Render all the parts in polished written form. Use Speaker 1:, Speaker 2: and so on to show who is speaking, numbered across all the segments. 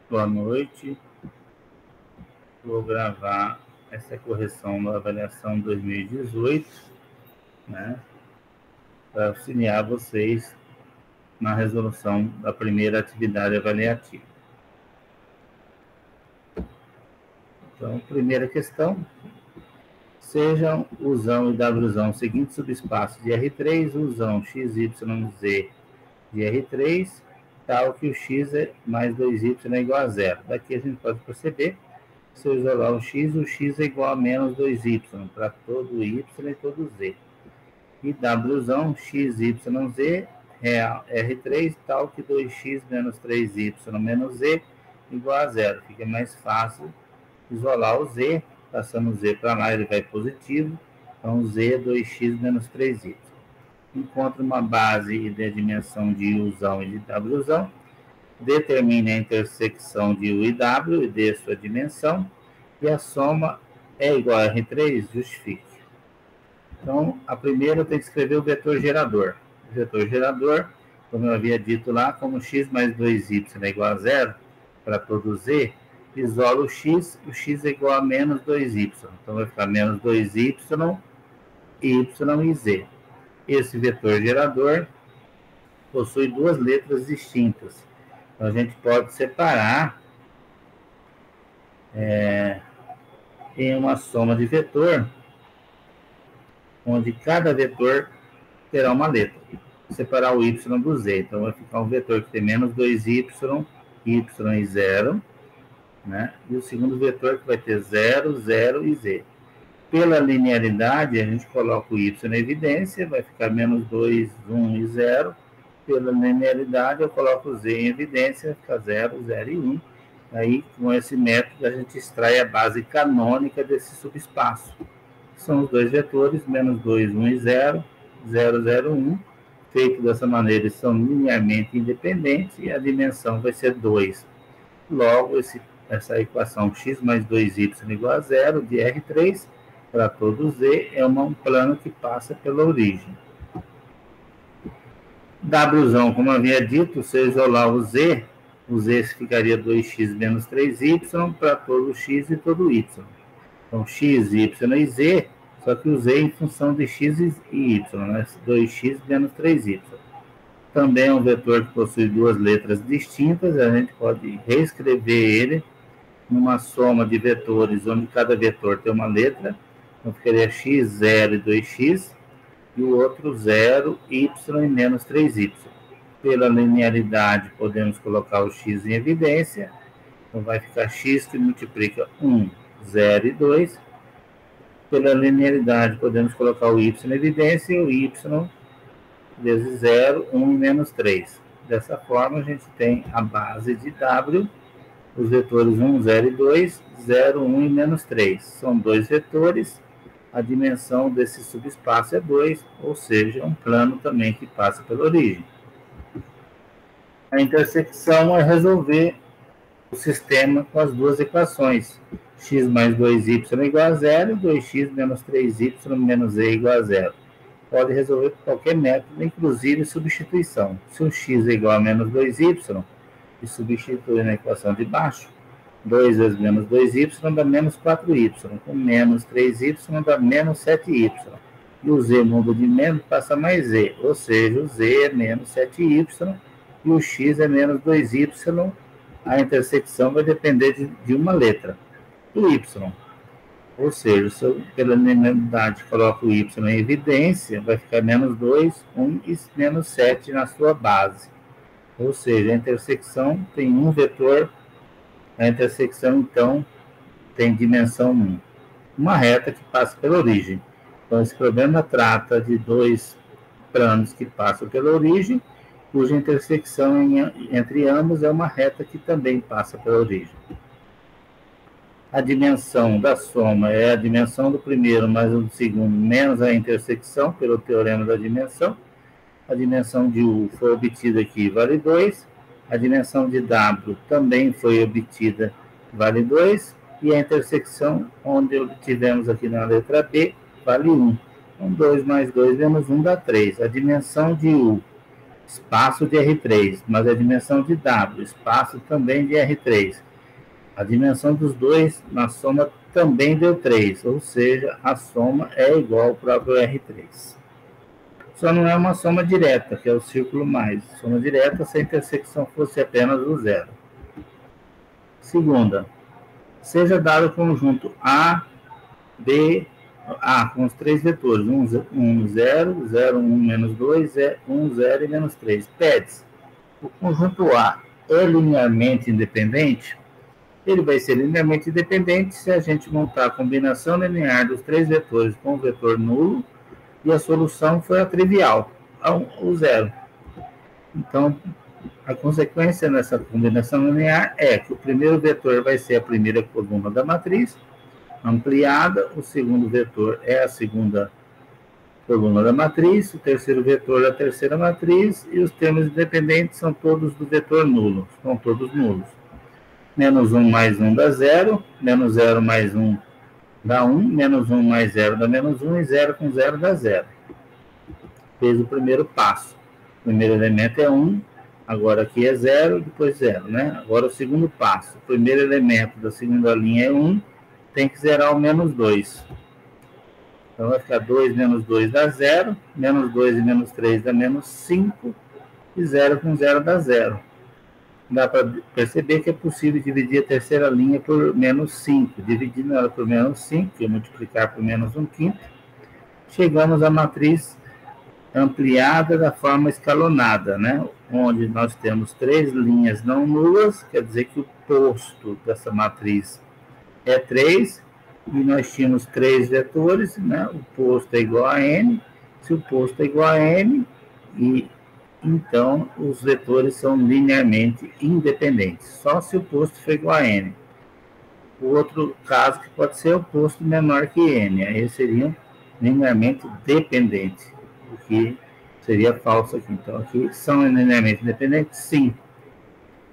Speaker 1: Boa noite. Vou gravar essa correção da avaliação 2018, né, para auxiliar vocês na resolução da primeira atividade avaliativa. Então, primeira questão: sejam usão e wzão seguintes subespaços de R3, usão XYZ de R3, tal que o x mais 2y é igual a zero. Daqui a gente pode perceber, se eu isolar o x é igual a menos 2y para todo y e todo z. E wzão XYZ real R3, tal que 2x menos 3y menos z igual a zero. Fica mais fácil isolar o z, passando o z para lá, ele vai positivo, então z é 2x menos 3y. Encontre uma base de dimensão de uzão e de wzão, determine a intersecção de u e w e dê sua dimensão, e a soma é igual a R3, justifique. Então, a primeira tem que escrever o vetor gerador. O vetor gerador, como eu havia dito lá, como x mais 2y é igual a zero, para todo z, isola o x é igual a menos 2y. Então, vai ficar menos 2y, y e z. Esse vetor gerador possui duas letras distintas. Então, a gente pode separar em uma soma de vetor, onde cada vetor terá uma letra. Separar o y do z. Então, vai ficar um vetor que tem menos 2y, y e 0, né? E o segundo vetor que vai ter 0, 0 e z. Pela linearidade, a gente coloca o y na evidência, vai ficar menos 2, 1 e 0. Pela linearidade, eu coloco o z em evidência, vai ficar 0, 0 e 1. Aí, com esse método, a gente extrai a base canônica desse subespaço. São os dois vetores, menos 2, 1 e 0, 0, 0, 1. Feito dessa maneira, eles são linearmente independentes e a dimensão vai ser 2. Logo, essa equação x mais 2y igual a 0 de R3 para todo z é um plano que passa pela origem. Wzão, como havia dito, se eu isolar o z ficaria 2x menos 3y para todo x e todo y. Então, x, y e z, só que o z em função de x e y, né? 2x menos 3y. Também é um vetor que possui duas letras distintas, a gente pode reescrever ele numa soma de vetores, onde cada vetor tem uma letra. Então, ficaria x, 0 e 2x, e o outro 0, y e menos 3y. Pela linearidade, podemos colocar o x em evidência. Então, vai ficar x que multiplica 1, 0 e 2. Pela linearidade, podemos colocar o y em evidência e o y vezes 0, 1 e menos 3. Dessa forma, a gente tem a base de w, os vetores 1, 0 e 2, 0, 1 e menos 3. São dois vetores. A dimensão desse subespaço é 2, ou seja, um plano também que passa pela origem. A intersecção é resolver o sistema com as duas equações. X mais 2y igual a 0 e 2x menos 3y menos z igual a 0. Pode resolver por qualquer método, inclusive substituição. Se o x é igual a menos 2y, e substituir na equação de baixo, 2 vezes menos 2y dá menos 4y, com menos 3y dá menos 7y. E o z muda de menos, passa mais z, ou seja, o z é menos 7y e o x é menos 2y. A intersecção vai depender de uma letra, do y. Ou seja, se eu, pela linearidade, coloco o y em evidência, vai ficar menos 2, 1 e menos 7 na sua base. Ou seja, a intersecção tem um vetor. A intersecção, então, tem dimensão 1. Uma reta que passa pela origem. Então, esse problema trata de dois planos que passam pela origem, cuja intersecção entre ambos é uma reta que também passa pela origem. A dimensão da soma é a dimensão do primeiro mais o do segundo, menos a intersecção, pelo teorema da dimensão. A dimensão de U foi obtida aqui, vale 2. A dimensão de W também foi obtida, vale 2. E a intersecção, onde obtivemos aqui na letra B, vale 1. Então, 2 mais 2 menos 1 dá 3. A dimensão de U, espaço de R3, mas a dimensão de W, espaço também de R3. A dimensão dos dois na soma também deu 3, ou seja, a soma é igual ao próprio R3. Só não é uma soma direta, que é o círculo mais. Soma direta se a intersecção fosse apenas o zero. Segunda, seja dado o conjunto A, B, A, com os três vetores, 1, 0, 0, 1, menos 2, 1, 0 e menos 3. Pede-se, o conjunto A é linearmente independente? Ele vai ser linearmente independente se a gente montar a combinação linear dos três vetores com o vetor nulo e a solução foi a trivial, o zero. Então, a consequência nessa combinação linear é que o primeiro vetor vai ser a primeira coluna da matriz ampliada, o segundo vetor é a segunda coluna da matriz, o terceiro vetor é a terceira matriz e os termos independentes são todos do vetor nulo, são todos nulos. Menos 1 mais 1 dá 0, menos 0 mais 1 dá 1, menos 1 mais 0 dá menos 1 e 0 com 0 dá 0. Fez o primeiro passo. O primeiro elemento é 1, agora aqui é 0, depois 0, né? Agora o segundo passo. O primeiro elemento da segunda linha é 1, tem que zerar o menos 2. Então vai ficar 2 menos 2 dá 0, menos 2 e menos 3 dá menos 5, e 0 com 0 dá 0. Dá para perceber que é possível dividir a terceira linha por menos 5. Dividindo ela por menos 5, que é multiplicar por menos 1/5, chegamos à matriz ampliada da forma escalonada, né? Onde nós temos três linhas não nulas, quer dizer que o posto dessa matriz é 3, e nós tínhamos três vetores, né? O posto é igual a n, se o posto é igual a n, e então os vetores são linearmente independentes, só se o posto for igual a n. O outro caso que pode ser o posto menor que n, aí seriam linearmente dependentes, o que seria falso aqui. Então aqui são linearmente independentes? Sim.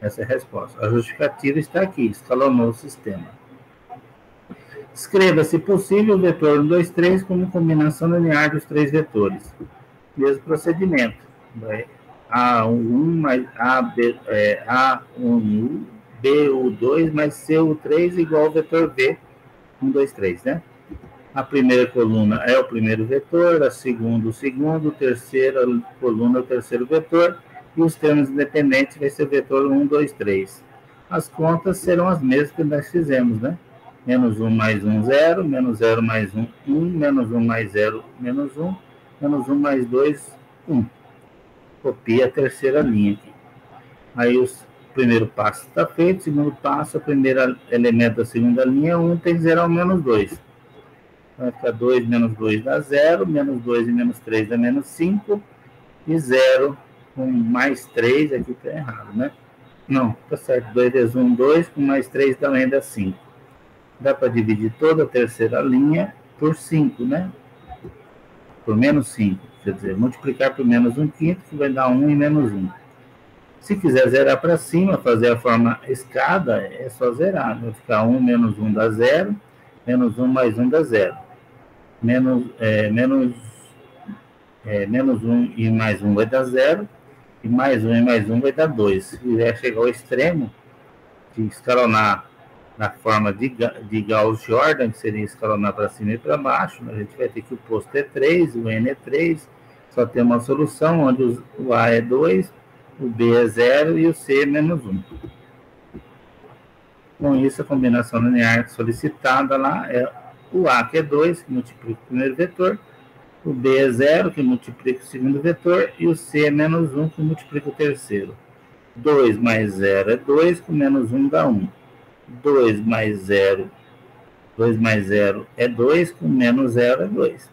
Speaker 1: Essa é a resposta. A justificativa está aqui, escalonou o sistema. Escreva, se possível, o vetor 1, 2, 3 como combinação linear dos três vetores. Mesmo procedimento. A1 mais A1U, BU2 mais CU3 igual ao vetor V, 1, 2, 3, né? A primeira coluna é o primeiro vetor, a segunda o segundo, a terceira coluna é o terceiro vetor, e os termos independentes vai ser o vetor 1, 2, 3. As contas serão as mesmas que nós fizemos, né? Menos 1 mais 1, 0, menos 0 mais 1, 1, menos 1 mais 0, menos 1, menos 1 mais 2, 1. Copia a terceira linha aqui. Aí o primeiro passo está feito, o segundo passo, o primeiro elemento da segunda linha, 1, tem que zerar o menos 2. Vai ficar 2 menos 2 dá 0, menos 2 e menos 3 dá menos 5, e 0 com mais 3, aqui está errado, né? Não, está certo, 2 vezes 1, 2, com mais 3 também dá 5. Dá para dividir toda a terceira linha por 5, né? Por menos 5, quer dizer, multiplicar por menos 1/5, que vai dar 1 e menos 1. Se quiser zerar para cima, fazer a forma escada, é só zerar. Vai ficar 1 menos 1 dá 0, menos 1 mais 1 dá 0. Menos 1 e mais 1 vai dar 0, e mais 1 e mais 1 vai dar 2. Se quiser chegar ao extremo, de escalonar na forma de Gauss-Jordan, que seria escalonar para cima e para baixo, a gente vai ter que o posto é 3, o n é 3, só tem uma solução onde o A é 2, o B é 0 e o C é menos 1. Com isso, a combinação linear solicitada lá é o A, que é 2, que multiplica o primeiro vetor, o B é 0, que multiplica o segundo vetor, e o C é menos 1, que multiplica o terceiro. 2 mais 0 é 2, com menos 1 dá 1. 2 mais 0 é 2, com menos 0 é 2.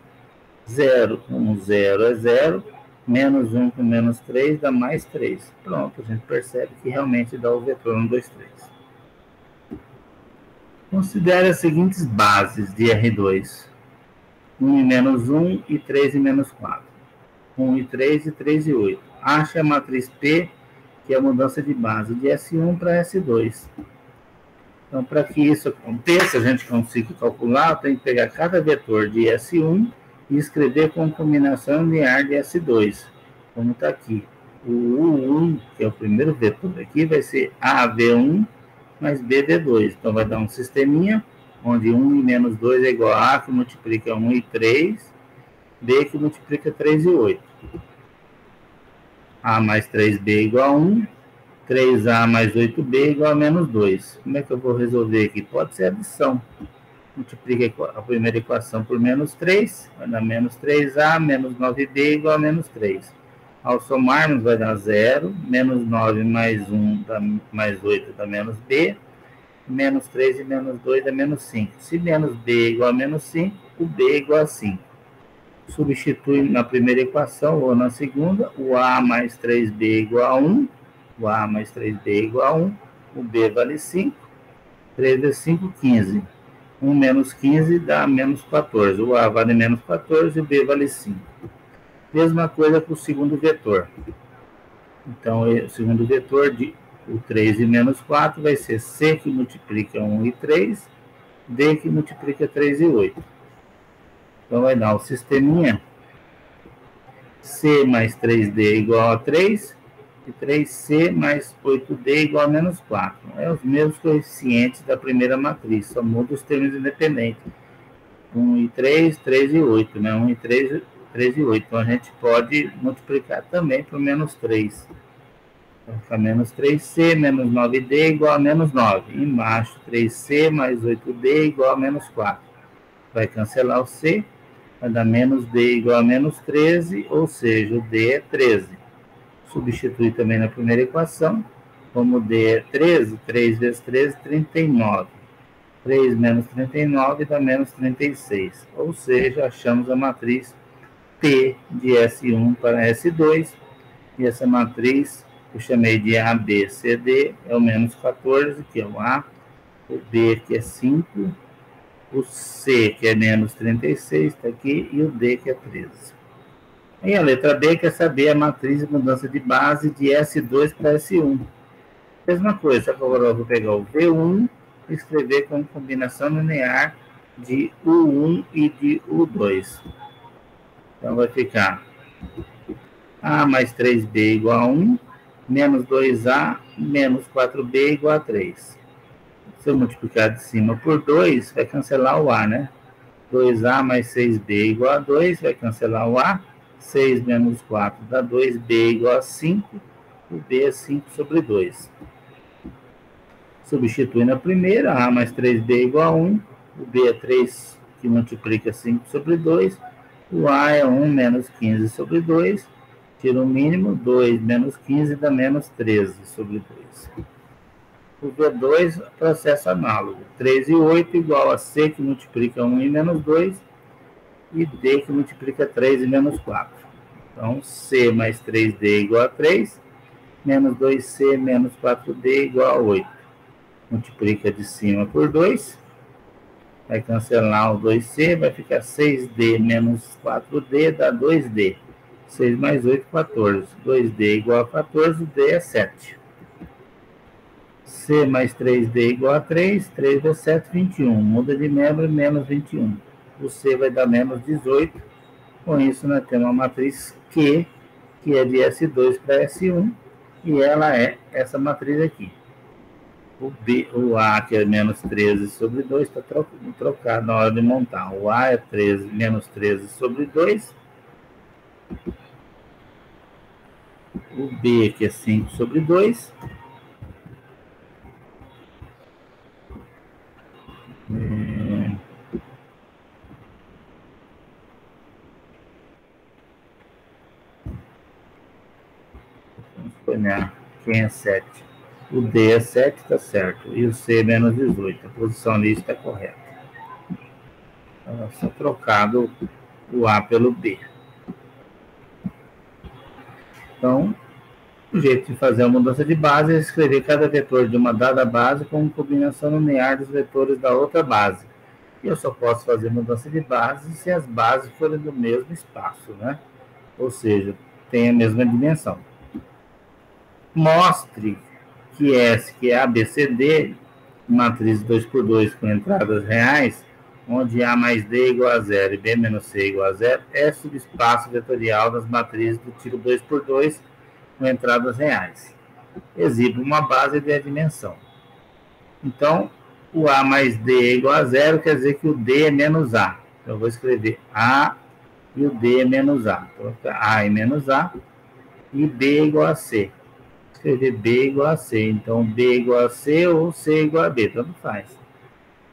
Speaker 1: 0 com 0 é 0, menos 1 com menos 3 dá mais 3. Pronto, a gente percebe que realmente dá o vetor 1, 2, 3. Considere as seguintes bases de R2. 1 e menos 1 e 3 e menos 4. 1 e 3 e 3 e 8. Ache a matriz P, que é a mudança de base de S1 para S2. Então, para que isso aconteça, a gente consiga calcular, tem que pegar cada vetor de S1 e escrever com combinação linear de S2, como está aqui. o U1, que é o primeiro vetor aqui, vai ser AV1 mais BV2. Então, vai dar um sisteminha, onde 1 e menos 2 é igual a A, que multiplica 1 e 3, B, que multiplica 3 e 8. A mais 3B é igual a 1, 3A mais 8B é igual a menos 2. Como é que eu vou resolver aqui? Pode ser adição. Multiplica a primeira equação por menos 3, vai dar menos 3A, menos 9B é igual a menos 3. Ao somarmos, vai dar 0, menos 9 mais 1 dá mais 8 dá menos B, menos 3 e menos 2 dá menos 5. Se menos B é igual a menos 5, o B é igual a 5. Substitui na primeira equação ou na segunda, o A mais 3B é igual a 1, o A mais 3B é igual a 1, o B vale 5, 3 vezes 5, 15. 1 menos 15 dá menos 14, o A vale menos 14 e o B vale 5. Mesma coisa para o segundo vetor. Então, o segundo vetor, o 3 e menos 4, vai ser C, que multiplica 1 e 3, D, que multiplica 3 e 8. Então, vai dar o sisteminha C mais 3D igual a 3, e 3C mais 8D igual a menos 4. É os mesmos coeficientes da primeira matriz, só muda os termos independentes. 1 e 3, 3 e 8, né? 1 e 3, 3 e 8. Então, a gente pode multiplicar também por menos 3. Vai ficar menos 3C menos 9D igual a menos 9. Embaixo, 3C mais 8D igual a menos 4. Vai cancelar o C, vai dar menos D igual a menos 13, ou seja, o D é 13. Substitui também na primeira equação, como D é 13, 3 vezes 13, 39. 3 menos 39 dá menos 36. Ou seja, achamos a matriz P de S1 para S2. E essa matriz eu chamei de ABCD, é o menos 14, que é o A. O B, que é 5. O C, que é menos 36, está aqui. E o D, que é 13. E a letra B quer saber a matriz de mudança de base de S2 para S1. Mesma coisa, agora eu vou pegar o V1 e escrever como combinação linear de U1 e de U2. Então vai ficar A mais 3B igual a 1, menos 2A, menos 4B igual a 3. Se eu multiplicar de cima por 2, vai cancelar o A, né? 2A mais 6B igual a 2, vai cancelar o A. 6 menos 4 dá 2B igual a 5, o B é 5 sobre 2. Substitui na primeira, A mais 3B igual a 1, o B é 3, que multiplica 5 sobre 2, o A é 1 menos 15 sobre 2, tira o mínimo, 2 menos 15 dá menos 13 sobre 2. O V2, processo análogo, 3 e 8 igual a C, que multiplica 1 e menos 2, e D, que multiplica 3 e menos 4. Então, C mais 3D igual a 3, menos 2C menos 4D igual a 8. Multiplica de cima por 2, vai cancelar o 2C, vai ficar 6D menos 4D dá 2D. 6 mais 8, 14. 2D igual a 14, D é 7. C mais 3D igual a 3, 3 vezes 7, 21. Muda de membro, menos 21. O C vai dar menos 18. Com isso, nós temos uma matriz Q, que é de S2 para S1, e ela é essa matriz aqui. O A, que é menos 13 sobre 2, está trocado na hora de montar. O A é 13, menos 13 sobre 2. O B, que é 5 sobre 2. Vamos escolher quem é 7. O D é 7, está certo. E o C é menos 18. A posição lista está correta. Então, só trocado o A pelo B. Então, o jeito de fazer a mudança de base é escrever cada vetor de uma dada base com combinação linear dos vetores da outra base. E eu só posso fazer mudança de base se as bases forem do mesmo espaço, né? Ou seja, tem a mesma dimensão. Mostre que S, que é ABCD, matriz 2x2 com entradas reais, onde A mais D igual a 0 e B menos C igual a 0, é subespaço vetorial das matrizes do tipo 2x2 com entradas reais. Exibo uma base de dimensão. Então, o A mais D é igual a zero, quer dizer que o D é menos A. Então, eu vou escrever A e o D é menos A. Então, fica A é menos A e B é igual a C. Vou escrever B é igual a C. Então, B é igual a C ou C é igual a B, tanto faz.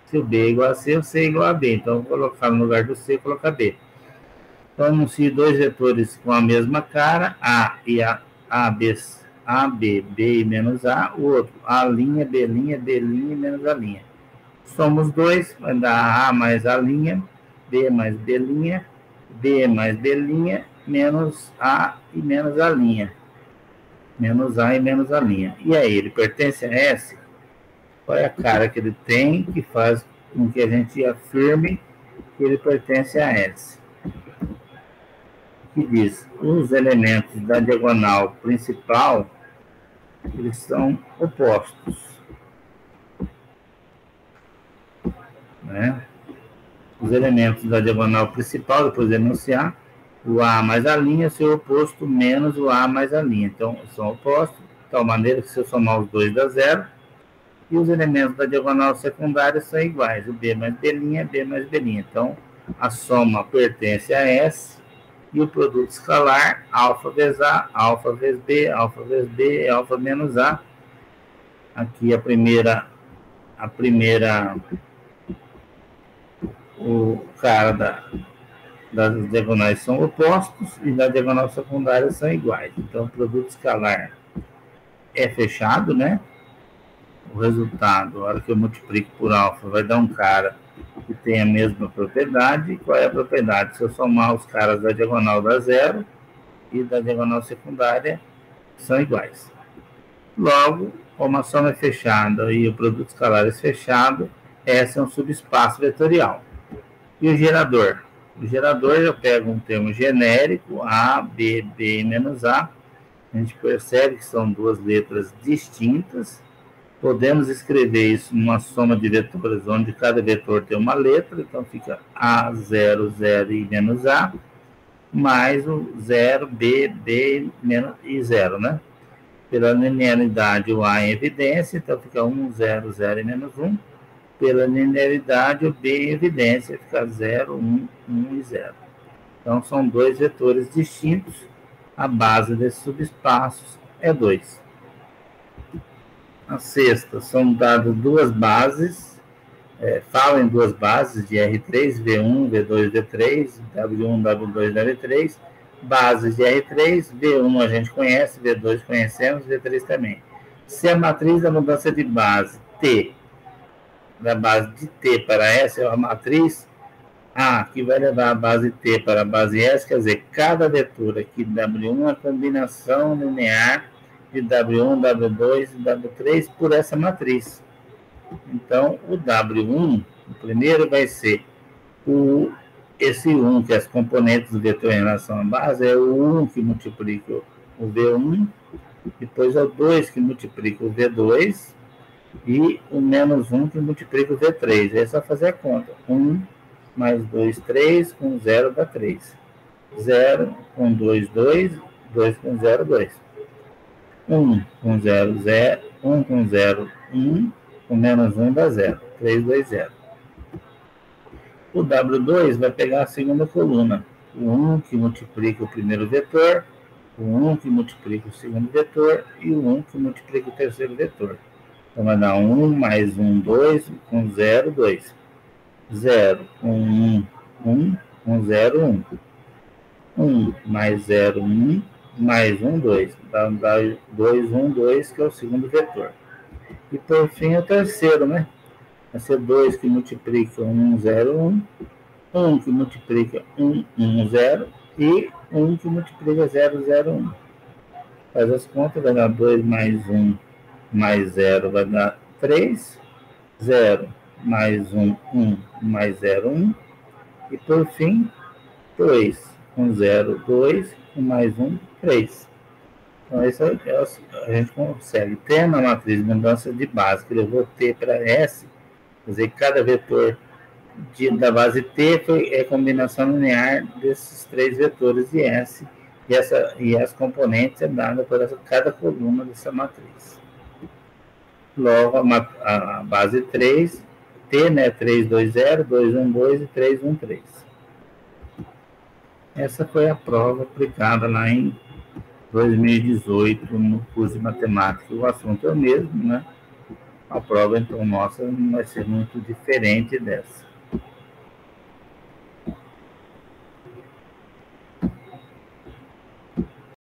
Speaker 1: Se o B é igual a C, o C é igual a B. Então, eu vou colocar no lugar do C, colocar B. Então, anuncio dois vetores com a mesma cara, A e A, B, B e menos A, o outro, A', B', B' e menos A'. Somos dois, vai dar A mais A', B mais B', B mais B', menos A e menos A'. Menos A e menos A'. E aí, ele pertence a S? Qual é a cara que ele tem que faz com que a gente afirme que ele pertence a S? Que diz, os elementos da diagonal principal, eles são opostos. Né? Os elementos da diagonal principal, depois de enunciar, o A mais A', seu oposto, menos o A mais A'. Então, são opostos, de tal maneira que se eu somar os dois dá zero, e os elementos da diagonal secundária são iguais, o B mais B', B mais B'. Então, a soma pertence a S, e o produto escalar, alfa vezes A, alfa vezes B, alfa vezes B, alfa menos A. Aqui a primeira o cara das diagonais são opostos e da diagonal secundária são iguais. Então, o produto escalar é fechado, né? O resultado, a hora que eu multiplico por alfa, vai dar um cara que tem a mesma propriedade. Qual é a propriedade? Se eu somar os caras da diagonal dá zero e da diagonal secundária são iguais. Logo, como a soma é fechada e o produto escalar é fechado, esse é um subespaço vetorial. E o gerador? O gerador, eu pego um termo genérico, A, B, B e menos A. A gente percebe que são duas letras distintas. Podemos escrever isso numa soma de vetores, onde cada vetor tem uma letra, então fica A0, 0 e menos A, mais o 0, B, B e 0, né? Pela linearidade, o A em evidência, então fica 1, 0, 0 e menos 1. Pela linearidade, o B em evidência, fica 0, 1, 1 e 0. Então, são dois vetores distintos. A base desses subespaços é 2. A sexta, são dadas duas bases, falam em duas bases de R3, V1, V2, V3, W1, W2, W3, bases de R3, V1 a gente conhece, V2 conhecemos, V3 também. Se a matriz da mudança de base T, da base de T para S, é a matriz A, que vai levar a base T para a base S, quer dizer, cada vetor aqui, W1, é a combinação linear de W1, W2 e W3 por essa matriz. Então, o W1, o primeiro vai ser esse 1, que é as componentes do vetor em relação à base, é o 1 que multiplica o V1, depois é o 2 que multiplica o V2, e o menos 1 que multiplica o V3. É só fazer a conta. 1 mais 2, 3, com 0 dá 3. 0 com 2, 2, 2 com 0, 2. 1 com 0, 0, 1 com 0, 1, com menos 1 dá 0, 3, 2, 0. O W2 vai pegar a segunda coluna, o 1 que multiplica o primeiro vetor, o 1 que multiplica o segundo vetor e o 1 que multiplica o terceiro vetor. Então vai dar 1 mais 1, 2, com 0, 2. 0 com 1, 1, com 0, 1. 1 mais 0, 1. Mais 1, 2. Dá 2, 1, 2, que é o segundo vetor. E por fim o terceiro, né? Vai ser 2 que multiplica 1, 0, 1. 1 que multiplica 1, 1, 0. E 1 que multiplica 0, 0, 1. Faz as contas, vai dar 2 mais 1 mais 0 vai dar 3. 0 mais 1, 1 mais 0, 1. E por fim, 2 com 0, 2. E mais 1, 3. Então, isso a gente consegue ter na matriz de mudança de base, que levou T para S, quer dizer, cada vetor da base T é combinação linear desses três vetores de S, e as componentes é dada por cada coluna dessa matriz. Logo, a base 3, T, né, 320, 212 e 313. Essa foi a prova aplicada lá em 2018 no curso de matemática. O assunto é o mesmo, né? A prova, então, nossa, não vai ser muito diferente dessa.